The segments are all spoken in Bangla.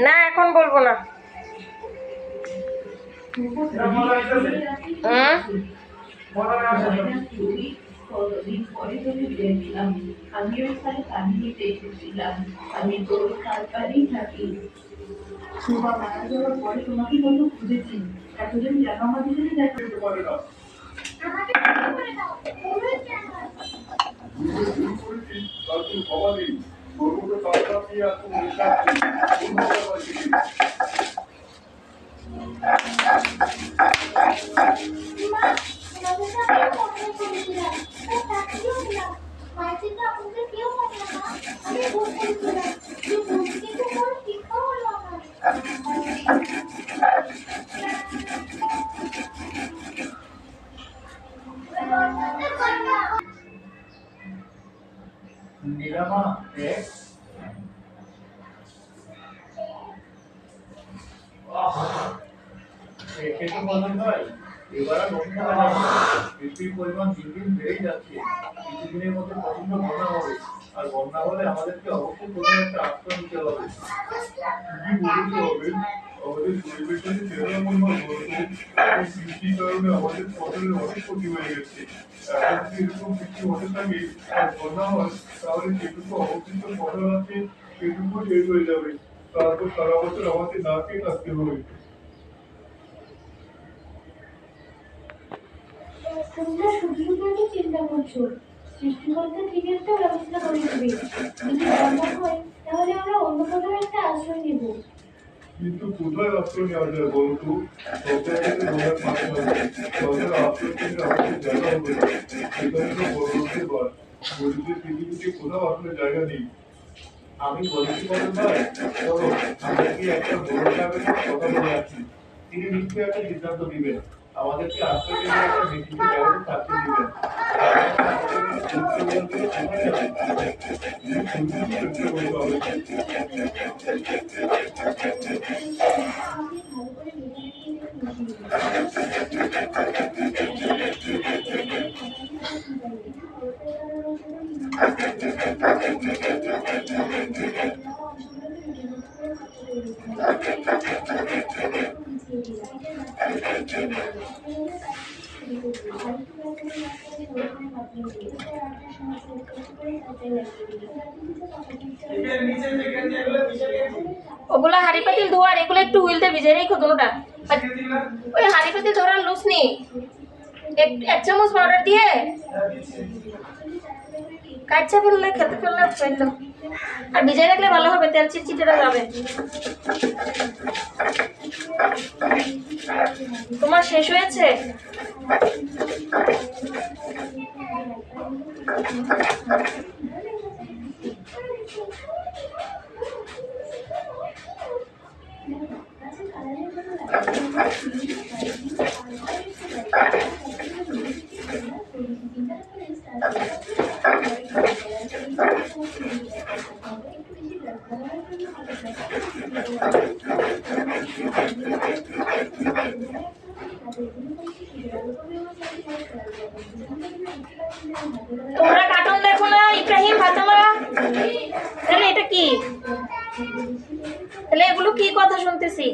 না এখন বলবো না। আমি তো তারপরেই থাকি। সুভা মারা যাওয়ার পরে তোমাকে কত খুঁজেছি, এতদিন কেন আমাদের সাথে দেখা করতে পারে না? নীলামা বৃষ্টির পরিমাণ দিন দিন বেড়েই যাচ্ছে। কিছুদিনের মধ্যে প্রচন্ড বন্যা হবে, আর বন্যা হলে আমাদেরকে অবশ্যই কোনো একটা আশ্রয় নিতে হবে। কি বলতে হবে, আমাদের পরিবেশের বৃষ্টির কারণে আমাদের ফসলের অনেক ক্ষতি হয়ে গেছে। এখন যদি এরকম বৃষ্টি হতে থাকে আর বন্যা হয়, তাহলে যেটুকু অবশিষ্ট ফসল আছে সেটুকু শেষ হয়ে যাবে। তারপর সারা বছর আমাদের না খেয়ে থাকতে হবে। তোমরা শুধু শুধু চিন্তা করছো, সৃষ্টিকর্তা ঠিক একটা ব্যবস্থা করে দেবে। যদি বন্যা হয় তাহলে আমরা অন্য কোথাও একটা আশ্রয় নেব। কিন্তু কোথায় আশ্রয় নেওয়া যায় বলতো? সব জায়গাতে বন্যার পানি হবে, সরকার আশ্রয় কেন্দ্রে আমাদের জায়গা হবে না। সেখানে তো বড় লোকদের বাস, গরিবদের পৃথিবীতে কোথাও আসলে জায়গা নেই। আমি বলেছি কত ভাই, চলো আমরা কি একটা বড় সাহেবের সাথে কথা বলে আসি। তিনি নিশ্চয়ই একটা সিদ্ধান্ত দিবেন, আমাদেরকে আশ্রয় কেন্দ্রে একটা নির্দিষ্ট জায়গাতে থাকতে দিবেন। আমি ভালো করে ওগুলো হাঁড়ি পাতিল ধোয়ার, এগুলো একটু হুইলতে ভিজে রেখো দুটোটা। ওই হাঁড়ি পাতিল ধরার লুজ নেই, এক চামচ পাউডার দিয়ে কাচ্চা ফেললে খেতে ফেললে ফেললো, আর ভিজাই রাখলে ভালো হবে, তেল চিটচিটেটা যাবে। তোমার শেষ হয়েছে? তোমরা কার্টুন দেখো না ইব্রাহিম, ফাতেমা? তাহলে এটা কি? তাহলে এগুলো কি কথা শুনতেছি?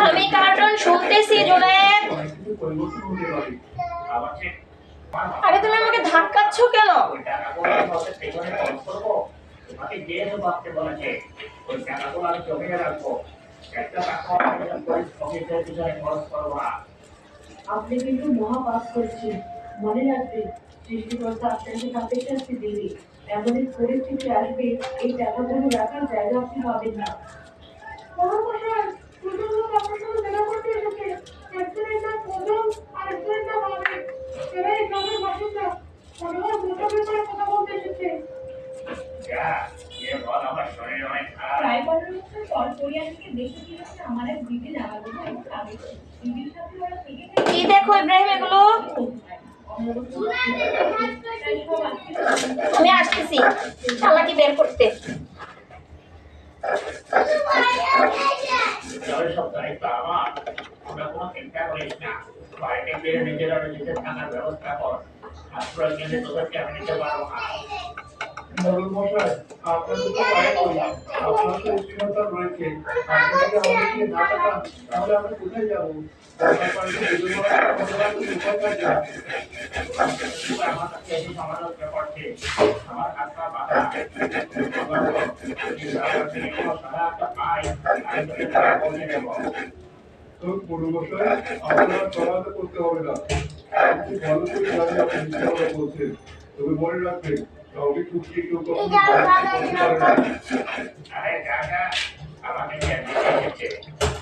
আমি কার্টুন শুনতেছি জোনায়েদ। আরে তুমি আমাকে ধাক্কাচ্ছ কেন? আপনি কিন্তু মহা পাপ করছেন, মনে রাখবেন সৃষ্টিকর্তা আপনাকে পাপের শাস্তি দেবে। এমন এক পরিস্থিতি আসবে এই টাকাগুলো রাখার জায়গা আপনি পাবেন না। টিভির সাথে ওরা থেকে কি দেখো ইব্রাহিম এগুলো? আমি আসতেছি চালাকি বের করতে। তবে সব দায়িত্ব আমার। আমরা কোনো চিন্তা করিস না। বাড়িতে ফিরে নিজেরা নিজেদের থাকার ব্যবস্থা কর। আশ্রয় কেন্দ্রে তোদেরকে আমি নিতে পারবো না। মোড়ল মশাই, আপনার তো পায়ে পড়ি। আপনার তো স্ত্রীলতা রয়েছে। আপনি যদি আমাদেরকে না তাকান, তাহলে আমরা কোথায় যাবো? বন্যার পানিতে ডুবে মরার কোথায় থাকে না। তুই আমার কাছে এসে সমালোচনা করছিস। আমার হাত পা বাঁধা। যদি আমার থেকে কোনো সহায়তা পাই, আমি তোকে টাকা পৌঁছে দেবো। তো মোড়ল মশাই, আপনার সহায়তা করতে হবে না। আপনি ভালো করে জানেন আপনি মিথ্যা কথা বলছেন। তবে মনে রাখবেন, কাউকে ঠকিয়ে কেউ কখনো ভয় করতে পারে না। আরে যা যা, আমাকে জ্ঞান দিতে এসেছে।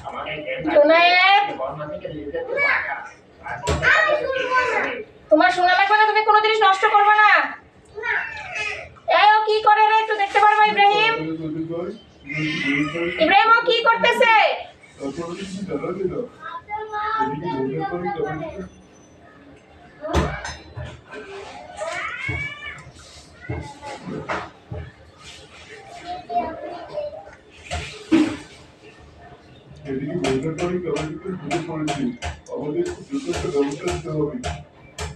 আমাকে জ্ঞান জোনায়েব! বন্যা থেকে নিজেদেরকে বাঁচা। তারপর তাদেরকে কে করবে? তোমার শোনা লাগবে না, তুমি কোনো জিনিস নষ্ট করবে না। এই ও কি করে রে, একটু দেখতে পারবা ইব্রাহিম? ইব্রাহিম ও কি করতেছে? আপনারা কিছু জানাবে না। এদিকে বন্যার পানি জমে এদিকে বন্যার পানি জমে ঢুকে পড়েছে। আমাদের খুব দ্রুত একটা ব্যবস্থা নিতে হবে।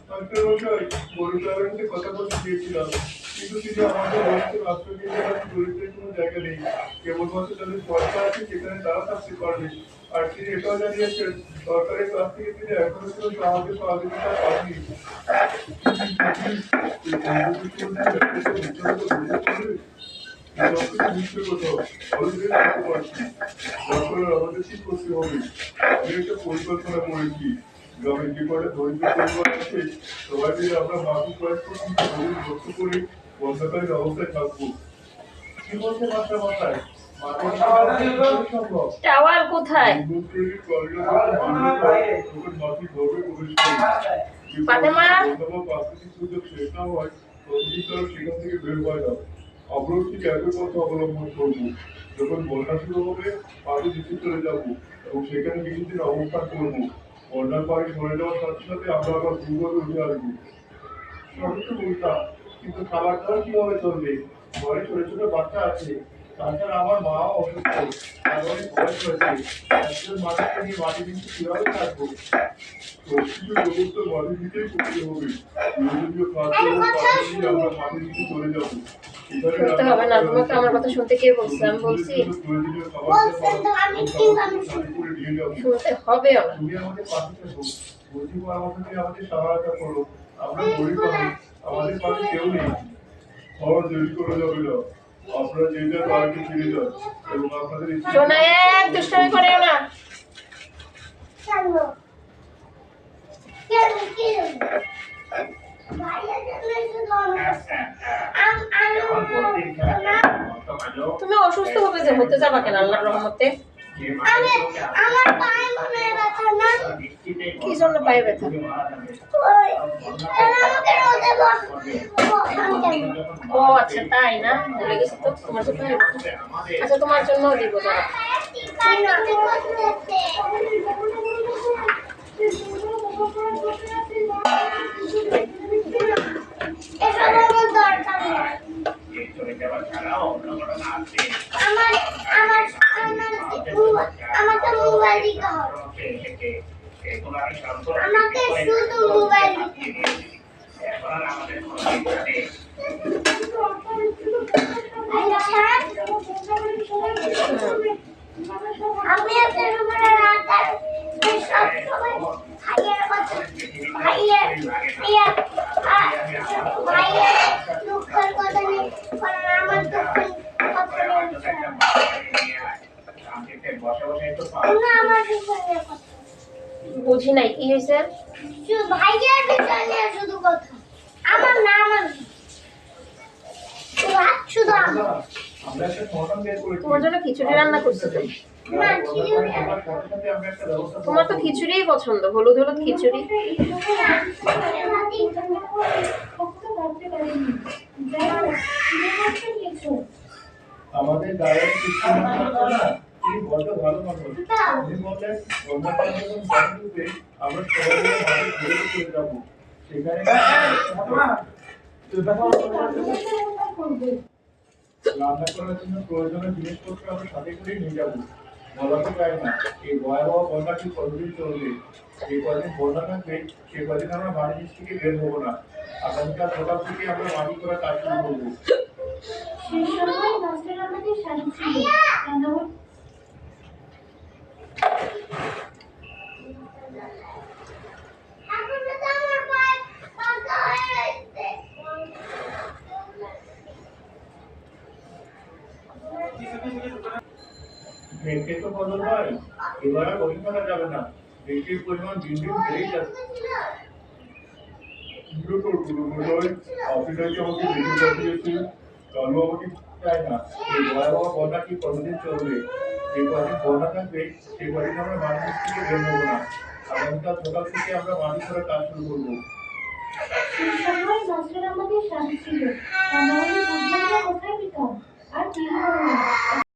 ডাক্তার মশাই, বড় সাহেবের সাথে কথা বলতে গিয়েছিলাম, কিন্তু তিনি আমাদের বয়সের আশ্রয় নিয়ে যাওয়ার দরিদ্রের কোনো জায়গা নেই। কেবলমাত্র তাদের পয়সা আছে যেখানে তারা থাকতে পারবে। আর তিনি এটাও জানিয়েছেন, সরকারের কাছ থেকে তিনি এখনো কোনো সাহায্য সহযোগিতা পাননি। আমাদের কি করতে হবে? আমি একটা পরিকল্পনা করেছি। গ্রামের যে কয়টা দরিদ্র পরিবার আছে, সবাই মিলে আমরা মাসিক কয়েক কোটি ভর্ত করে বন্যাকালীন অবস্থায় থাকবো। কি বলছে মাস্টার মশাই? সম্ভব টাওয়াল কোথায়? ফাতেমা? আমরাও ঠিক একই পথ অবলম্বন করবো। যখন বন্যা শুরু হবে, পানি নিচে চলে যাবো এবং সেখানে কিছুদিন অবস্থান করবো। বন্যার পানি সরে যাওয়ার সাথে সাথে আমরা আবার ভূগর্ভে উঠে আসবো। সবই তো বলতাম, কিন্তু খাবার দাবার কিভাবে চলবে? ঘরে ছোট ছোট বাচ্চা আছে। তাছাড়া আমার মাও অসুস্থ, তার অনেক বয়স হয়েছে। একজন মানুষকে নিয়ে মাটি দিতে কিভাবে থাকবো? সবকিছু ব্যবস্থা মাটি দিতেই করতে হবে। প্রয়োজনীয় খাদ্য ও পানি নিয়ে আমরা মাটি দিতে চলে যাবো। করতে হবে না, তোমাকে আমার কথা শুনতে কে বলছে? আমি বলছি প্রয়োজনীয় খাবার করে নিয়ে যাবো। শুনতে হবেও না। তুমি আমাদের পাশে থাকো। বুদ্ধি পরামর্শ দিয়ে আমাদের সহায়তা করো। আমরা গরিব মানুষ, আমাদের পাশে কেউ নেই। আর দেরি করা যাবে না। আপনারা যে যার বাড়িতে ফিরে যান এবং আপনাদের জোনায়েব, দুষ্টামি করিও না। তুমি অসুস্থ হবে যে হতে যাবা কেন আল্লাহর রহমতে? কি জন্য পায়ে ব্যথা? ও আচ্ছা তাই না, ভুলে গেছি তো, তোমার জন্য আচ্ছা তোমার জন্য দিব দাঁড়া। আমাকে মোবাইল দিতে হবে। আমাকে শুধু মোবাইল দিতে আমি আপনার উপরে রাত আর সব সময় ভাইয়ের কথা ভাইয়ের দুঃখের কথা নেই, কারণ আমার দুঃখের কথা না আমার দুঃখের কথা বুঝি নাই কি হয়েছে। ভাইয়ের বিষয় নিয়ে শুধু কথা, আমার না আমার শুধু আমার। আমরা একটা সমাধান বের করেছি। তোমার জন্য খিচুড়ি রান্না করছি তো। না খিচুড়ি তোমার তো খিচুড়িই পছন্দ, হলুদ হলুদ খিচুড়ি। আমাদের গায়ের কিছু না, তিনি বড্ড ভালো মানুষ। উনি বললেন বন্যাটা যখন বাড়ি উঠবে আমরা সবাই মিলে মাঠে ঘুরে চলে যাবো। সেখানে রান্না করার জন্য প্রয়োজনীয় জিনিসপত্র আমরা সাথে করে নিয়ে যাবো। বলা তো যায় না এই ভয়াবহ বন্যাটি কতদিন চলবে। যে কদিন বন্যা থাকবে সে কদিন আমরা বাড়ি নিচ থেকে বের হবো না। আগামীকাল সকাল থেকে আমরা মাটি করা কাজ শুরু করবো। সেই সময় মাস্টার আমাদের সাথে ছিল। রান্নাঘর এখন তো আমার পায়ে পাকা হয়ে গেছে। ভেঙে তো বদল হয়, এবার আর বসে থাকা যাবে না। বৃষ্টির পরিমাণ দিন দিন বেড়েই যাচ্ছে। অফিসারকে আমাকে বেশি পাঠিয়েছে, কালু আমাকে চায় না। এই ভয়াবহ বন্যা কি কতদিন চলবে? যে কদিন বন্যা থাকবে সে কদিন আমরা মাটি নিচ থেকে বের হবো না। আগামীকাল সকাল থেকে আমরা মাটি করার কাজ শুরু করবো। সেই সময় মাস্টার আমাদের সাথে ছিল। রান্নাঘরে বুঝলাম না কোথায় পেতাম আর কি হবে না।